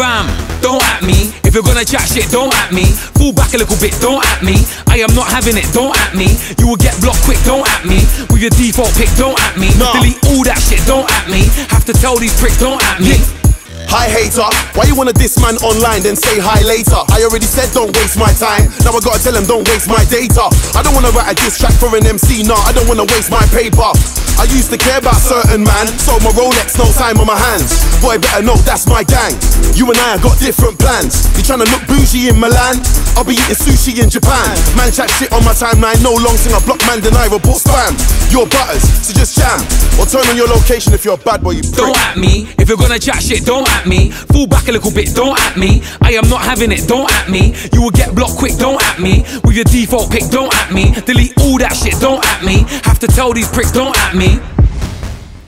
Fam, don't at me. If you're gonna chat shit, don't at me. Fall back a little bit, don't at me. I am not having it, don't at me. You will get blocked quick, don't at me. With your default pick, don't at me. Nah. Delete all that shit, don't at me. Have to tell these pricks, don't at me. Hi hater, why you wanna diss man online then say hi later? I already said don't waste my time, now I gotta tell him don't waste my data. I don't wanna write a diss track for an MC, nah, I don't wanna waste my paper. I used to care about certain man, sold my Rolex, no time on my hands. Boy better know that's my gang, you and I have got different plans. You tryna look bougie in Milan, I'll be eating sushi in Japan. Man chat shit on my timeline, no long thing, I block man deny, report spam. You're butters, so just jam, or turn on your location if you're a bad boy, you prick. Don't at me, if you're gonna chat shit, don't at me. Fall back a little bit, don't at me. I am not having it, don't at me. You will get blocked quick, don't at me. With your default pick, don't at me. Delete all that shit, don't at me. Have to tell these pricks, don't at me.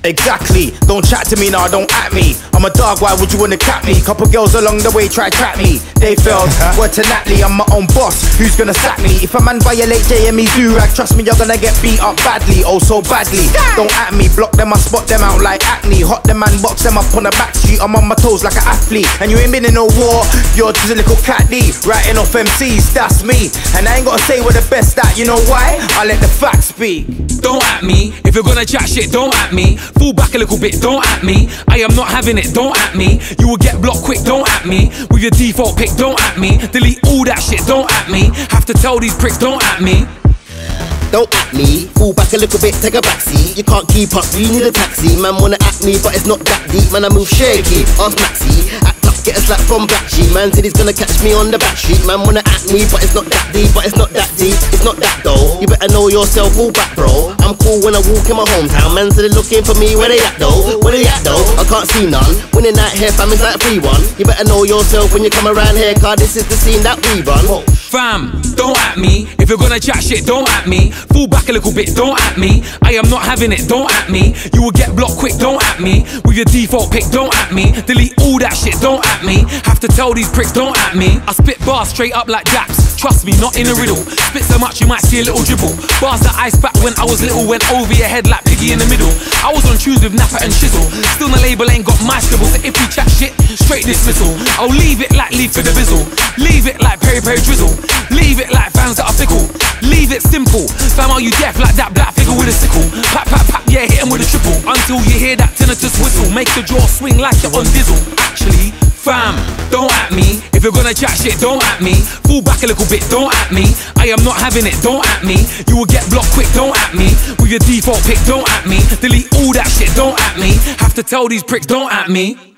Exactly, don't chat to me now, don't at me. I'm a dog, why would you wanna cap me? Couple girls along the way try trap me. They failed, word to Natalie, I'm my own boss. Who's gonna sack me? If a man violate JME do-rag, trust me, you're gonna get beat up badly, oh so badly. Don't at me, block them, I spot them out like acne. Hot them man, box them up on the back street. I'm on my toes like an athlete. And you ain't been in no war, you're just a little cat D. Writing off MCs, that's me. And I ain't gotta say we're the best at, you know why? I let the facts speak. Don't at me, if you're gonna chat shit, don't at me. Fall back a little bit, don't at me. I am not having it, don't at me. You will get blocked quick, don't at me. With your default pick, don't at me. Delete all that shit, don't at me. Have to tell these pricks, don't at me. Don't at me, fall back a little bit, take a backseat. You can't keep up, you need a taxi. Man wanna at me, but it's not that deep. Man, I move shaky, ask Maxi. Act up, get a slap from Black Sheep. Man said he's gonna catch me on the back street. Man wanna at me, but it's not that deep. But it's not that deep, it's not that though. You better know yourself, fall back bro. I'm cool when I walk in my hometown. Man said they're looking for me, where they at though? Where they at though? I can't see none. Winning that hair fam is like 3-1. You better know yourself when you come around here, cause this is the scene that we run. Fam, don't at me. If you're gonna chat shit, don't at me. Fall back a little bit, don't at me. I am not having it, don't at me. You will get blocked quick, don't at me. With your default pick, don't at me. Delete all that shit, don't at me. Have to tell these pricks, don't at me. I spit bars straight up like daps. Trust me, not in a riddle. Spit so much you might see a little dribble. Bars that I spat when I was little went over your head like Piggy in the middle. I was on tunes with Nappa and Shizzle. Still the label ain't got my scribble. So if you chat shit, straight dismissal. I'll leave it like leave for the bizzle. Leave it like Perry Perry Drizzle. Leave it like fans that are fickle. Leave it simple. Fam, are you deaf like that black figure with a sickle? Pap, pap, pap, yeah, hit him with a triple. Until you hear that tinnitus whistle. Make the jaw swing like you're on Dizzle. Actually, fam, don't at me. If you're gonna chat shit, don't at me. Fall back a little bit, don't at me. I am not having it, don't at me. You will get blocked quick, don't at me. With your default pick, don't at me. Delete all that shit, don't at me. Have to tell these pricks, don't at me.